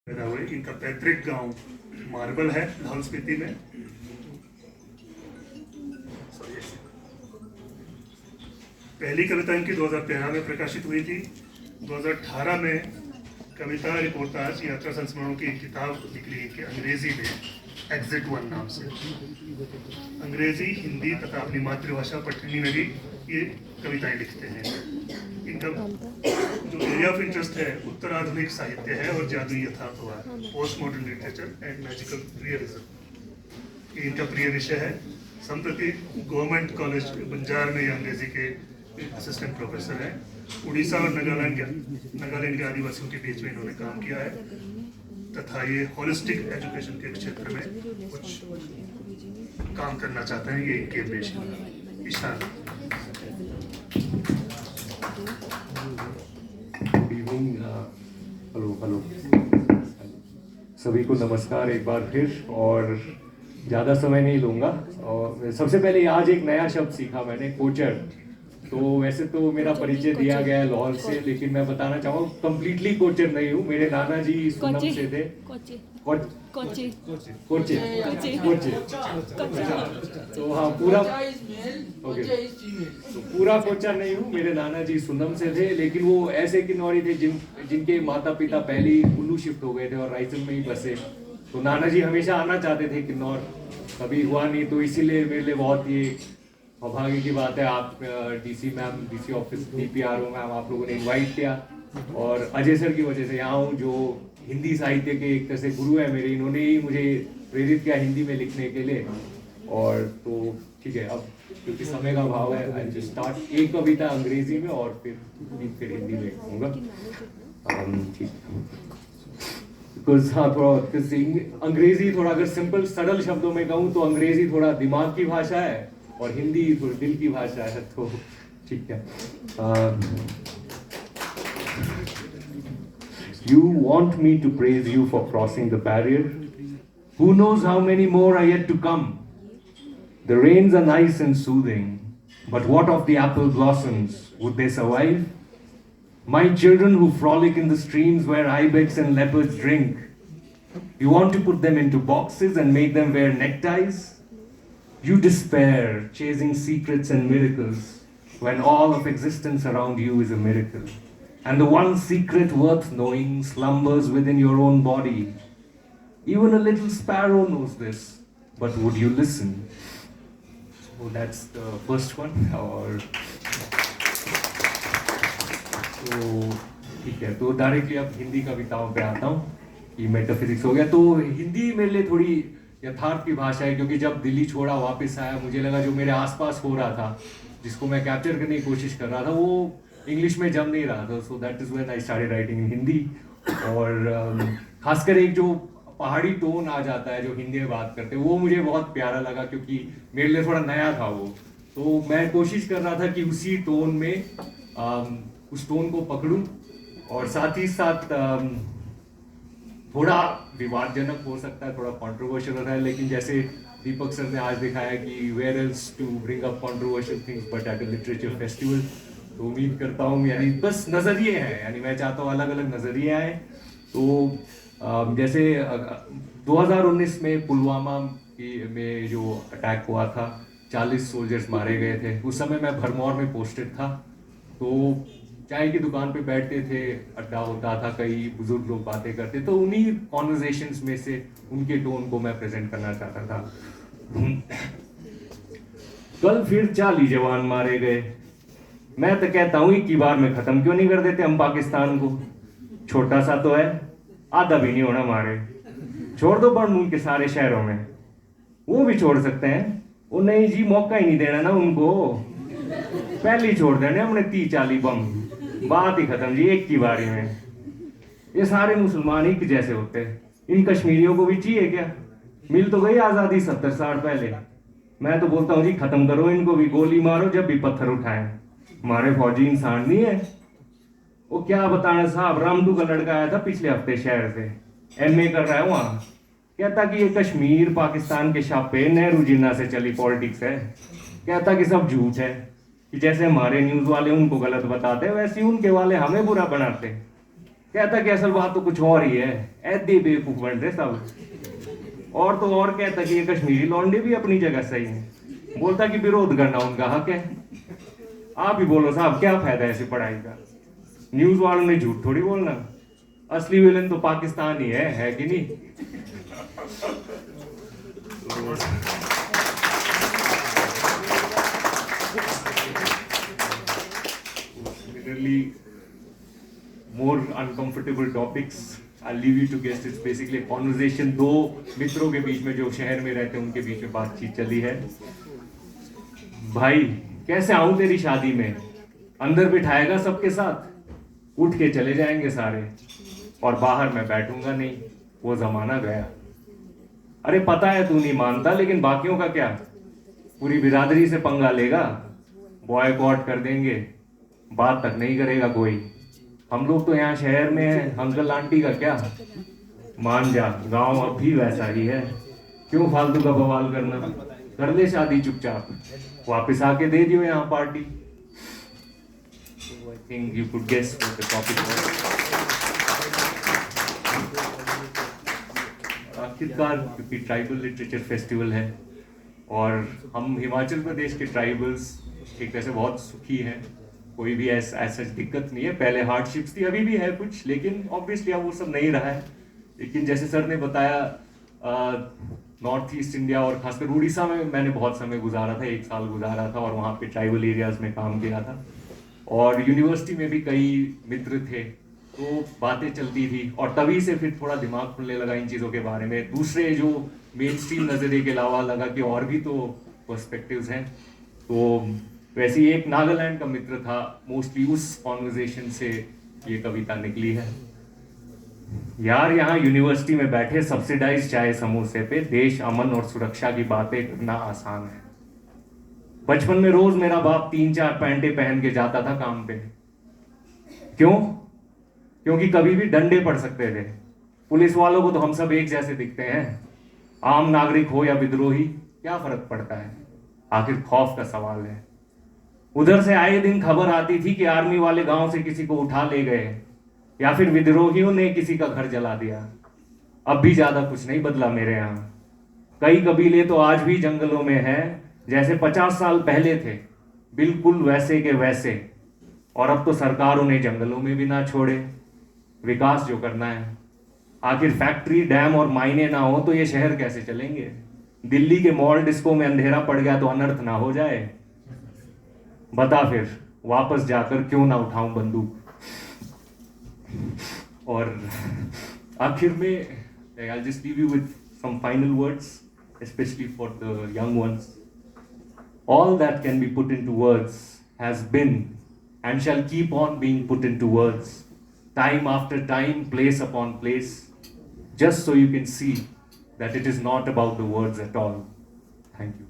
पैदा हुए। इनका पैतृक गांव मार्बल है, लाहौल स्पीति में। पहली कविता इनकी 2013 में प्रकाशित हुई थी। 2018 में कविता रिपोर्टाज यात्रा संस्मरणों की एक किताब निकली इनके अंग्रेजी में, एग्जिट वन नाम से। अंग्रेजी, हिंदी तथा अपनी मातृभाषा पठनी में भी ये कविताएं लिखते हैं। इनका जो एरिया ऑफ इंटरेस्ट है उत्तर आधुनिक साहित्य है और जादुई यथार्थवाद, post modern literature and magical realism. ये इनका प्रिय विषय है। संप्रति गवर्नमेंट कॉलेज बंजार में अंग्रेजी के असिस्टेंट प्रोफेसर हैं। उड़ीसा और नागालैंड के आदिवासियों के बीच में इन्होंने काम किया है तथा ये होलिस्टिक एजुकेशन के क्षेत्र में कुछ काम करना चाहते हैं। ये इनके पेशे ईशान। हेलो सभी को नमस्कार एक बार फिर, और ज़्यादा समय नहीं लूँगा। और सबसे पहले आज एक नया शब्द सीखा मैंने, कोचर। तो वैसे तो मेरा परिचय दिया गया है लाहौर से, लेकिन मैं बताना चाहूँगा कंप्लीटली कोचर नहीं हूँ। मेरे नाना जी सुनम से थे। कोचे तो हाँ, पूरा ओके, तो पूरा कोचर नहीं हूँ। मेरे नाना जी सुनम से थे, लेकिन वो ऐसे किन्नौरी थे जिनके माता पिता पहले ही कुल्लू शिफ्ट हो गए थे और रायसन में ही बसे। तो नाना जी हमेशा आना चाहते थे किन्नौर, कभी हुआ नहीं। तो इसीलिए मेरे लिए बहुत ही सौभाग्य की बात है, आप DC ma'am, DC office, DPRO ma'am, आप लोगों ने इनवाइट किया और अजय सर की वजह से यहाँ हूँ, जो हिंदी साहित्य के एक तरह से गुरु है मेरे। इन्होंने ही मुझे प्रेरित किया हिंदी में लिखने के लिए। और तो ठीक है, अब क्योंकि समय का अभाव है, आई जस्ट स्टार्ट एक कविता अंग्रेजी में और फिर हिंदी में लिखूंगा। ठीक, बिकॉज हाँ थोड़ा अंग्रेजी थोड़ा, अगर सिंपल सरल शब्दों में कहूँ तो अंग्रेजी थोड़ा दिमाग की भाषा है और हिंदी थोड़ी दिल की भाषा है। तो ठीक है। You want me to praise you for crossing the barrier? Who knows how many more are yet to come? The rains are nice and soothing, but what of the apple blossoms? Would they survive? My children who frolic in the streams where ibex and leopards drink. You want to put them into boxes and make them wear neckties? You despair, chasing secrets and miracles, when all of existence around you is a miracle. And the one secret worth knowing slumbers within your own body. Even a little sparrow knows this, but would you listen? So that's the first one. और तो ठीक है, तो directly अब हिंदी कविताओं पे आता हूँ कि मेटाफिजिक्स हो गया। तो हिंदी मेरे लिए थोड़ी यथार्थ की भाषा है, क्योंकि जब दिल्ली छोड़ा वापस आया, मुझे लगा जो मेरे आसपास हो रहा था, जिसको मैं कैप्चर करने की कोशिश कर रहा था, वो इंग्लिश में जम नहीं रहा था। So that is when I started writing in Hindi. और खासकर एक जो पहाड़ी टोन आ जाता है जो हिंदी में बात करते हैं, वो मुझे बहुत प्यारा लगा, क्योंकि मेरे लिए थोड़ा नया था वो। तो मैं कोशिश कर रहा था कि उसी टोन में उस टोन को पकड़ूं, और साथ ही साथ थोड़ा विवादजनक हो सकता है, थोड़ा कॉन्ट्रोवर्शियल होता है, लेकिन जैसे दीपक सर ने आज दिखाया कि where else to bring up controversial things but at a literature festival. तो उम्मीद करता हूँ, यानी बस नज़रिए हैं, यानी मैं चाहता हूँ अलग अलग नज़रिए आए। तो जैसे 2019 में पुलवामा में जो अटैक हुआ था, 40 सोल्जर्स मारे गए थे। उस समय मैं भरमौर में पोस्टेड था। तो चाय की दुकान पे बैठते थे, अड्डा होता था, कई बुजुर्ग लोग बातें करते, तो उन्हीं कॉन्वर्जेशंस में से उनके टोन को मैं प्रेजेंट करना चाहता था। कल फिर 40 जवान मारे गए। मैं तो कहता हूँ एक ही बार में खत्म क्यों नहीं कर देते हम पाकिस्तान को? छोटा सा तो है, आधा भी नहीं होना मारे। छोड़ दो बर्नूल के सारे शहरों में, वो भी छोड़ सकते हैं। वो नहीं जी, मौका ही नहीं देना ना उनको, पहले ही छोड़ देने हमने 30-40 बम, बात ही खत्म जी एक की बारी में। ये सारे मुसलमान ही जैसे होते हैं, इन कश्मीरियों को भी चाहिए क्या? मिल तो गई आज़ादी 70-60 पहले। मैं तो बोलता हूँ जी खत्म करो इनको भी, गोली मारो जब भी पत्थर उठाएं। हमारे फौजी इंसान नहीं है। वो क्या बताना साहब, रामदू का लड़का आया था पिछले हफ्ते शहर से, एमए कर रहा है वहाँ। कहता कि ये कश्मीर पाकिस्तान के छापे नेहरू जिन्ना से चली पॉलिटिक्स है। कहता कि सब झूठ है, कि जैसे हमारे न्यूज़ वाले उनको गलत बताते हैं, वैसे ही उनके वाले हमें बुरा बनाते हैं। कहता कि असल बात तो कुछ और ही है, ऐदे बेवकूफ बन रहे सब। और तो और कहता कि ये कश्मीरी लौंडे भी अपनी जगह सही है, बोलता कि विरोध करना उनका हक है। आप ही बोलो साहब, क्या फायदा ऐसी पढ़ाई का? न्यूज वालों ने झूठ थोड़ी बोलना, असली विलन तो पाकिस्तान ही है कि नहीं? Similarly, more uncomfortable topics. I'll leave you to guess. It's basically a conversation दो मित्रों के बीच में जो शहर में रहते हैं उनके बीच में बातचीत चली है। भाई कैसे आऊं तेरी शादी में, अंदर बिठाएगा सबके साथ, उठ के चले जाएंगे सारे और बाहर मैं बैठूंगा नहीं, वो जमाना गया। अरे पता है तू नहीं मानता, लेकिन बाकियों का क्या? पूरी बिरादरी से पंगा लेगा, बॉयकॉट कर देंगे, बात तक नहीं करेगा कोई। हम लोग तो यहाँ शहर में हैं, अंकल आंटी का क्या? मान जा, गांव अब भी वैसा ही है, क्यों फालतू का बवाल करना? कर ले शादी चुपचाप, वापस आके दे दियो यहाँ party. I think you could guess what the topic was. आखिरकार क्योंकि ट्राइबल लिटरेचर फेस्टिवल है और हम हिमाचल प्रदेश के ट्राइबल्स एक तरह से बहुत सुखी हैं, कोई भी ऐसा दिक्कत नहीं है। पहले हार्डशिप्स थी, अभी भी है कुछ, लेकिन ऑब्वियसली अब वो सब नहीं रहा है। लेकिन जैसे सर ने बताया, नॉर्थ ईस्ट इंडिया और खासकर उड़ीसा में मैंने बहुत समय गुजारा था, 1 साल गुजारा था और वहाँ पे ट्राइबल एरियाज में काम किया था। और यूनिवर्सिटी में भी कई मित्र थे, तो बातें चलती थी और तभी से फिर थोड़ा दिमाग खुलने लगा इन चीज़ों के बारे में। दूसरे जो मेन स्ट्रीम नज़रिए के अलावा लगा कि और भी तो पर्सपेक्टिव्स हैं। तो वैसे ही एक नागालैंड का मित्र था, मोस्टली उस कॉन्वर्जेशन से ये कविता निकली है। यार यहाँ यूनिवर्सिटी में बैठे सब्सिडाइज चाय समोसे पे देश अमन और सुरक्षा की बातें करना आसान है। बचपन में रोज मेरा बाप 3-4 पैंटे पहन के जाता था काम पे। क्यों? क्योंकि कभी भी डंडे पड़ सकते थे। पुलिस वालों को तो हम सब एक जैसे दिखते हैं, आम नागरिक हो या विद्रोही, क्या फर्क पड़ता है? आखिर खौफ का सवाल है। उधर से आए दिन खबर आती थी कि आर्मी वाले गांव से किसी को उठा ले गए या फिर विद्रोहियों ने किसी का घर जला दिया। अब भी ज्यादा कुछ नहीं बदला मेरे यहाँ। कई कबीले तो आज भी जंगलों में हैं, जैसे 50 साल पहले थे, बिल्कुल वैसे के वैसे। और अब तो सरकार उन्हें जंगलों में भी ना छोड़े, विकास जो करना है। आखिर फैक्ट्री, डैम और मायने ना हो तो ये शहर कैसे चलेंगे? दिल्ली के मॉल डिस्को में अंधेरा पड़ गया तो अनर्थ ना हो जाए? बता फिर, वापस जाकर क्यों ना उठाऊं बंदूक? और आखिर में I'll just leave you with some final words, especially for the young ones. All that can be put into words has been and shall keep on being put into words, time after time, place upon place, just so you can see that it is not about the words at all. Thank you.